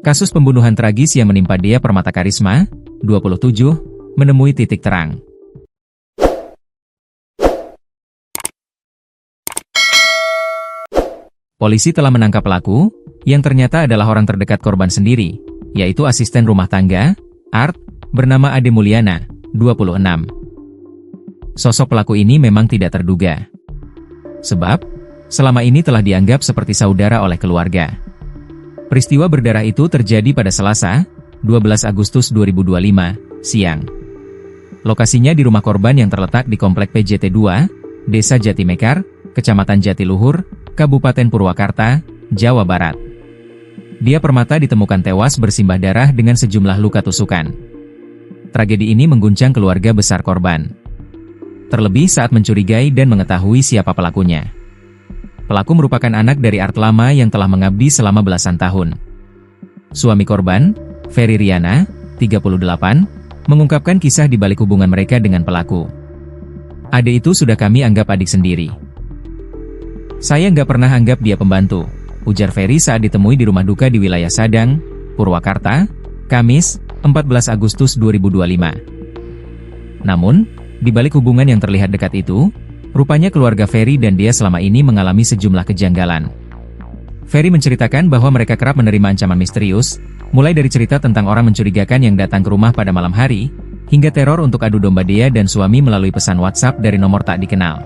Kasus pembunuhan tragis yang menimpa Dea Permatakarisma, 27, menemui titik terang. Polisi telah menangkap pelaku, yang ternyata adalah orang terdekat korban sendiri, yaitu asisten rumah tangga, Art, bernama Ade Mulyana, 26. Sosok pelaku ini memang tidak terduga. Sebab, selama ini telah dianggap seperti saudara oleh keluarga. Peristiwa berdarah itu terjadi pada Selasa, 12 Agustus 2025, siang. Lokasinya di rumah korban yang terletak di Komplek PJT 2, Desa Jatimekar, Kecamatan Jatiluhur, Kabupaten Purwakarta, Jawa Barat. Dea Permata ditemukan tewas bersimbah darah dengan sejumlah luka tusukan. Tragedi ini mengguncang keluarga besar korban. Terlebih saat mencurigai dan mengetahui siapa pelakunya. Pelaku merupakan anak dari Art lama yang telah mengabdi selama belasan tahun. Suami korban, Ferry Riana, 38, mengungkapkan kisah di balik hubungan mereka dengan pelaku. Ade itu sudah kami anggap adik sendiri. Saya nggak pernah anggap dia pembantu, ujar Ferry saat ditemui di rumah duka di wilayah Sadang, Purwakarta, Kamis, 14 Agustus 2025. Namun, di balik hubungan yang terlihat dekat itu, rupanya keluarga Ferry dan dia selama ini mengalami sejumlah kejanggalan. Ferry menceritakan bahwa mereka kerap menerima ancaman misterius, mulai dari cerita tentang orang mencurigakan yang datang ke rumah pada malam hari, hingga teror untuk adu domba Dea dan suami melalui pesan WhatsApp dari nomor tak dikenal.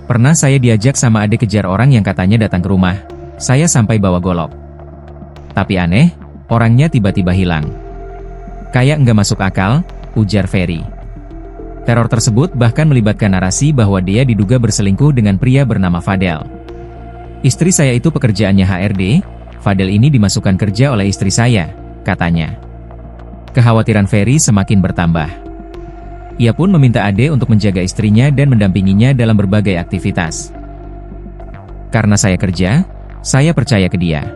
Pernah saya diajak sama Ade kejar orang yang katanya datang ke rumah, saya sampai bawa golok. Tapi aneh, orangnya tiba-tiba hilang. Kayak nggak masuk akal, ujar Ferry. Teror tersebut bahkan melibatkan narasi bahwa dia diduga berselingkuh dengan pria bernama Fadel. Istri saya itu pekerjaannya HRD, Fadel ini dimasukkan kerja oleh istri saya, katanya. Kekhawatiran Ferry semakin bertambah. Ia pun meminta Ade untuk menjaga istrinya dan mendampinginya dalam berbagai aktivitas. Karena saya kerja, saya percaya ke dia.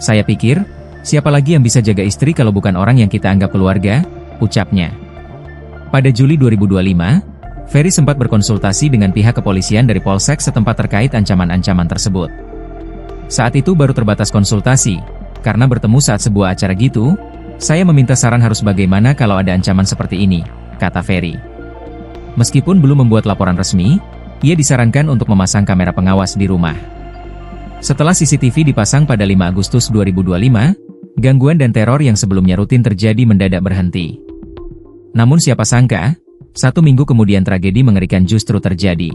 Saya pikir, siapa lagi yang bisa jaga istri kalau bukan orang yang kita anggap keluarga, ucapnya. Pada Juli 2025, Ferry sempat berkonsultasi dengan pihak kepolisian dari Polsek setempat terkait ancaman-ancaman tersebut. Saat itu baru terbatas konsultasi, karena bertemu saat sebuah acara gitu, saya meminta saran harus bagaimana kalau ada ancaman seperti ini, kata Ferry. Meskipun belum membuat laporan resmi, ia disarankan untuk memasang kamera pengawas di rumah. Setelah CCTV dipasang pada 5 Agustus 2025, gangguan dan teror yang sebelumnya rutin terjadi mendadak berhenti. Namun siapa sangka, 1 minggu kemudian tragedi mengerikan justru terjadi.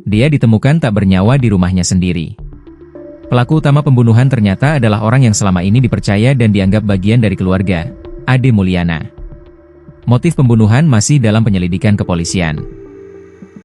Dia ditemukan tak bernyawa di rumahnya sendiri. Pelaku utama pembunuhan ternyata adalah orang yang selama ini dipercaya dan dianggap bagian dari keluarga, Ade Mulyana. Motif pembunuhan masih dalam penyelidikan kepolisian.